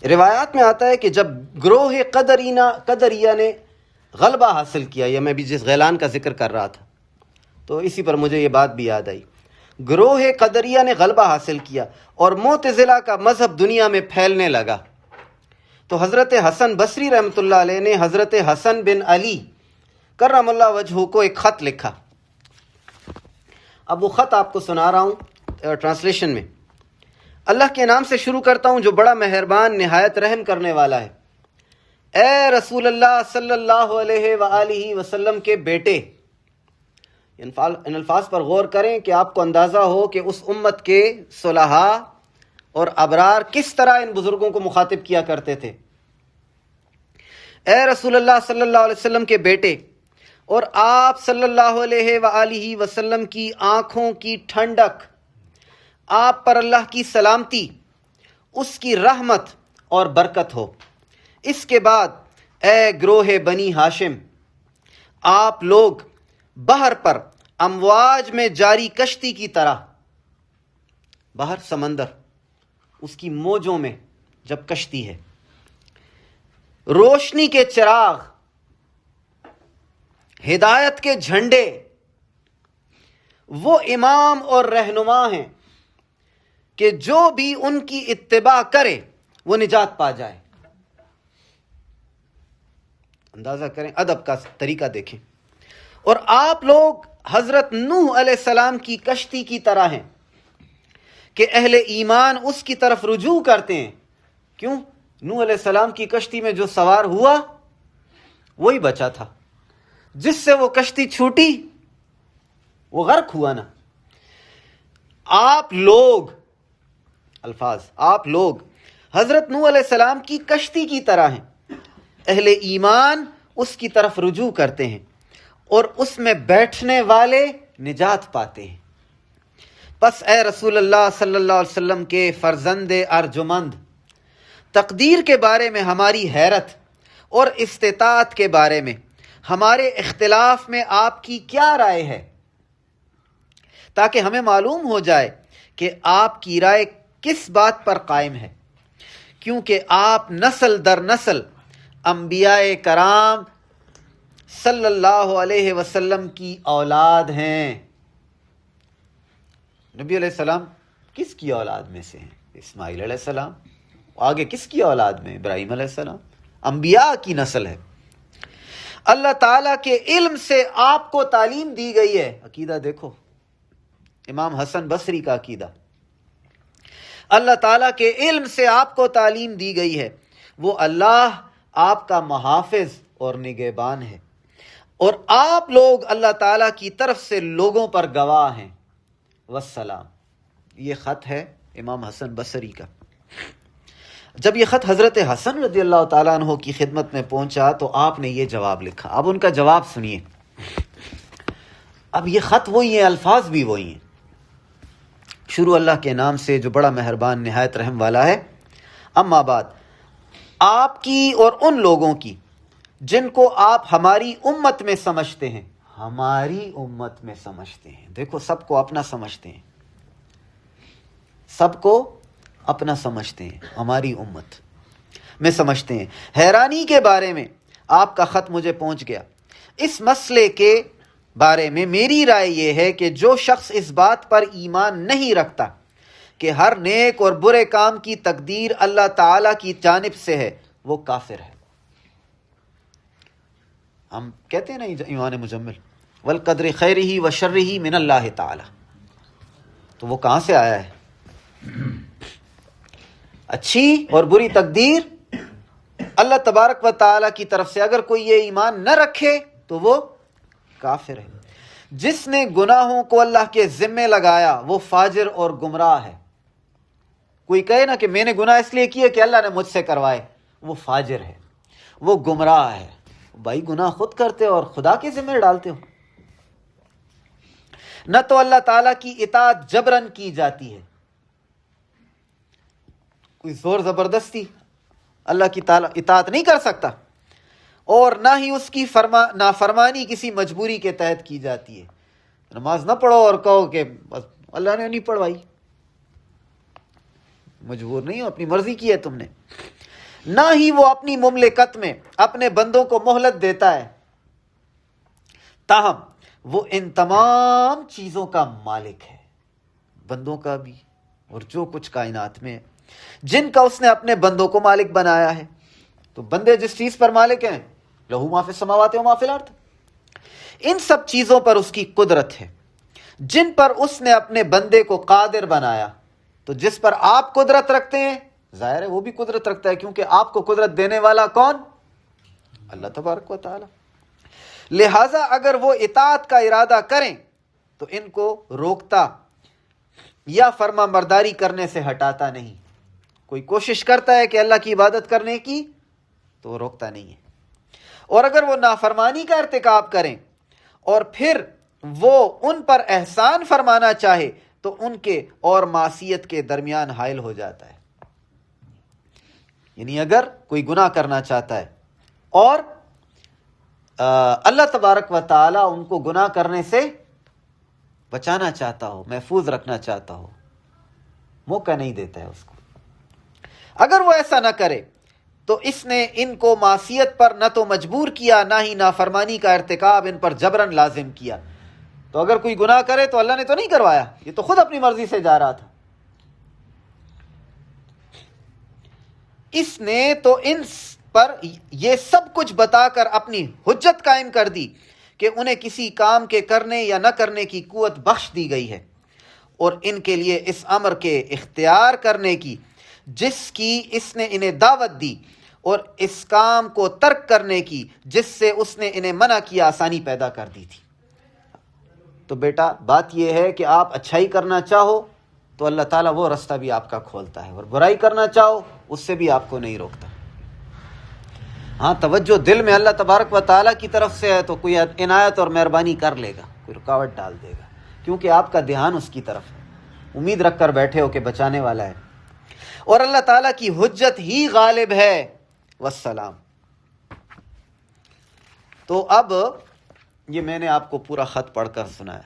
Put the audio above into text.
روایات میں آتا ہے کہ جب گروہ قدریہ نے غلبہ حاصل کیا، یا میں بھی جس غیلان کا ذکر کر رہا تھا تو اسی پر مجھے یہ بات بھی یاد آئی، گروہ قدریہ نے غلبہ حاصل کیا اور معتزلہ کا مذہب دنیا میں پھیلنے لگا، تو حضرت حسن بصری رحمۃ اللہ علیہ نے حضرت حسن بن علی کرم اللہ وجہہ کو ایک خط لکھا۔ اب وہ خط آپ کو سنا رہا ہوں ٹرانسلیشن میں۔ اللہ کے نام سے شروع کرتا ہوں جو بڑا مہربان نہایت رحم کرنے والا ہے۔ اے رسول اللہ صلی اللہ علیہ وآلہ وسلم کے بیٹے، ان الفاظ پر غور کریں کہ آپ کو اندازہ ہو کہ اس امت کے صلحاء اور ابرار کس طرح ان بزرگوں کو مخاطب کیا کرتے تھے۔ اے رسول اللہ صلی اللہ علیہ وسلم کے بیٹے، اور آپ صلی اللہ علیہ وآلہ وسلم کی آنکھوں کی ٹھنڈک، آپ پر اللہ کی سلامتی، اس کی رحمت اور برکت ہو۔ اس کے بعد اے گروہ بنی ہاشم، آپ لوگ بحر پر امواج میں جاری کشتی کی طرح، بحر سمندر، اس کی موجوں میں جب کشتی ہے، روشنی کے چراغ، ہدایت کے جھنڈے، وہ امام اور رہنما ہیں کہ جو بھی ان کی اتباع کرے وہ نجات پا جائے۔ اندازہ کریں، ادب کا طریقہ دیکھیں۔ اور آپ لوگ حضرت نوح علیہ السلام کی کشتی کی طرح ہیں کہ اہل ایمان اس کی طرف رجوع کرتے ہیں۔ کیوں؟ نوح علیہ السلام کی کشتی میں جو سوار ہوا وہی بچا تھا، جس سے وہ کشتی چھوٹی وہ غرق ہوا نا۔ آپ لوگ، الفاظ، آپ لوگ حضرت نوح علیہ السلام کی کشتی کی طرح ہیں، اہل ایمان اس کی طرف رجوع کرتے ہیں اور اس میں بیٹھنے والے نجات پاتے ہیں۔ پس اے رسول اللہ صلی اللہ علیہ وسلم کے فرزند ارجمند، تقدیر کے بارے میں ہماری حیرت اور استطاعت کے بارے میں ہمارے اختلاف میں آپ کی کیا رائے ہے، تاکہ ہمیں معلوم ہو جائے کہ آپ کی رائے کس بات پر قائم ہے، کیونکہ آپ نسل در نسل انبیاء کرام صلی اللہ علیہ وسلم کی اولاد ہیں۔ نبی علیہ السلام کس کی اولاد میں سے ہیں؟ اسماعیل علیہ السلام۔ آگے کس کی اولاد میں؟ ابراہیم علیہ السلام۔ انبیاء کی نسل ہے۔ اللہ تعالیٰ کے علم سے آپ کو تعلیم دی گئی ہے۔ عقیدہ دیکھو، امام حسن بصری کا عقیدہ، اللہ تعالیٰ کے علم سے آپ کو تعلیم دی گئی ہے، وہ اللہ آپ کا محافظ اور نگہبان ہے، اور آپ لوگ اللہ تعالیٰ کی طرف سے لوگوں پر گواہ ہیں۔ والسلام۔ یہ خط ہے امام حسن بصری کا۔ جب یہ خط حضرت حسن رضی اللہ تعالیٰ عنہ کی خدمت میں پہنچا تو آپ نے یہ جواب لکھا۔ اب ان کا جواب سنیے۔ اب یہ خط وہی ہیں، الفاظ بھی وہی ہیں۔ شروع اللہ کے نام سے جو بڑا مہربان نہایت رحم والا ہے۔ اما بعد، آپ کی اور ان لوگوں کی جن کو آپ ہماری امت میں سمجھتے ہیں، ہماری امت میں سمجھتے ہیں، دیکھو سب کو اپنا سمجھتے ہیں، سب کو اپنا سمجھتے ہیں، ہماری امت میں سمجھتے ہیں، حیرانی کے بارے میں آپ کا خط مجھے پہنچ گیا۔ اس مسئلے کے بارے میں میری رائے یہ ہے کہ جو شخص اس بات پر ایمان نہیں رکھتا کہ ہر نیک اور برے کام کی تقدیر اللہ تعالی کی جانب سے ہے، وہ کافر ہے۔ ہم کہتے ہیں نا ایمان مجمل، والقدر خیرہ و شرہ من اللہ تعالی، تو وہ کہاں سے آیا ہے؟ اچھی اور بری تقدیر اللہ تبارک و تعالی کی طرف سے۔ اگر کوئی یہ ایمان نہ رکھے تو وہ کافر ہے۔ جس نے گناہوں کو اللہ کے ذمے لگایا وہ فاجر اور گمراہ ہے۔ کوئی کہے نا کہ میں نے گناہ اس لیے کیے کہ اللہ نے مجھ سے کروائے، وہ فاجر ہے، وہ گمراہ ہے۔ بھائی گناہ خود کرتے ہو اور خدا کے ذمے ڈالتے ہو۔ نہ تو اللہ تعالیٰ کی اطاعت جبرن کی جاتی ہے، کوئی زور زبردستی اللہ کی اطاعت نہیں کر سکتا، اور نہ ہی اس کی نافرمانی کسی مجبوری کے تحت کی جاتی ہے۔ نماز نہ پڑھو اور کہو کہ بس اللہ نے نہیں پڑھوائی، مجبور نہیں ہو، اپنی مرضی کی ہے تم نے۔ نہ ہی وہ اپنی مملکت میں اپنے بندوں کو مہلت دیتا ہے، تاہم وہ ان تمام چیزوں کا مالک ہے، بندوں کا بھی اور جو کچھ کائنات میں ہے، جن کا اس نے اپنے بندوں کو مالک بنایا ہے۔ تو بندے جس چیز پر مالک ہیں، لہو ما فی السماوات و ما فی الارض، ان سب چیزوں پر اس کی قدرت ہے جن پر اس نے اپنے بندے کو قادر بنایا۔ تو جس پر آپ قدرت رکھتے ہیں، ظاہر ہے وہ بھی قدرت رکھتا ہے، کیونکہ آپ کو قدرت دینے والا کون؟ اللہ تبارک و تعالی۔ لہٰذا اگر وہ اطاعت کا ارادہ کریں تو ان کو روکتا یا فرما برداری کرنے سے ہٹاتا نہیں۔ کوئی کوشش کرتا ہے کہ اللہ کی عبادت کرنے کی تو وہ روکتا نہیں ہے، اور اگر وہ نافرمانی کا ارتکاب کریں اور پھر وہ ان پر احسان فرمانا چاہے تو ان کے اور معصیت کے درمیان حائل ہو جاتا ہے۔ یعنی اگر کوئی گناہ کرنا چاہتا ہے اور اللہ تبارک و تعالی ان کو گناہ کرنے سے بچانا چاہتا ہو، محفوظ رکھنا چاہتا ہو، موقع نہیں دیتا ہے اس کو۔ اگر وہ ایسا نہ کرے تو اس نے ان کو معصیت پر نہ تو مجبور کیا، نہ ہی نافرمانی کا ارتکاب ان پر جبراً لازم کیا۔ تو اگر کوئی گناہ کرے تو اللہ نے تو نہیں کروایا، یہ تو خود اپنی مرضی سے جا رہا تھا۔ اس نے تو ان پر یہ سب کچھ بتا کر اپنی حجت قائم کر دی کہ انہیں کسی کام کے کرنے یا نہ کرنے کی قوت بخش دی گئی ہے، اور ان کے لیے اس امر کے اختیار کرنے کی جس کی اس نے انہیں دعوت دی، اور اس کام کو ترک کرنے کی جس سے اس نے انہیں منع کیا، آسانی پیدا کر دی تھی۔ تو بیٹا بات یہ ہے کہ آپ اچھائی کرنا چاہو تو اللہ تعالیٰ وہ رستہ بھی آپ کا کھولتا ہے، اور برائی کرنا چاہو اس سے بھی آپ کو نہیں روکتا۔ ہاں توجہ دل میں اللہ تبارک و تعالیٰ کی طرف سے ہے تو کوئی عنایت اور مہربانی کر لے گا، کوئی رکاوٹ ڈال دے گا، کیونکہ آپ کا دھیان اس کی طرف ہے، امید رکھ کر بیٹھے ہو کہ بچانے والا ہے، اور اللہ تعالیٰ کی حجت ہی غالب ہے۔ والسلام۔ تو اب یہ میں نے آپ کو پورا خط پڑھ کر سنایا۔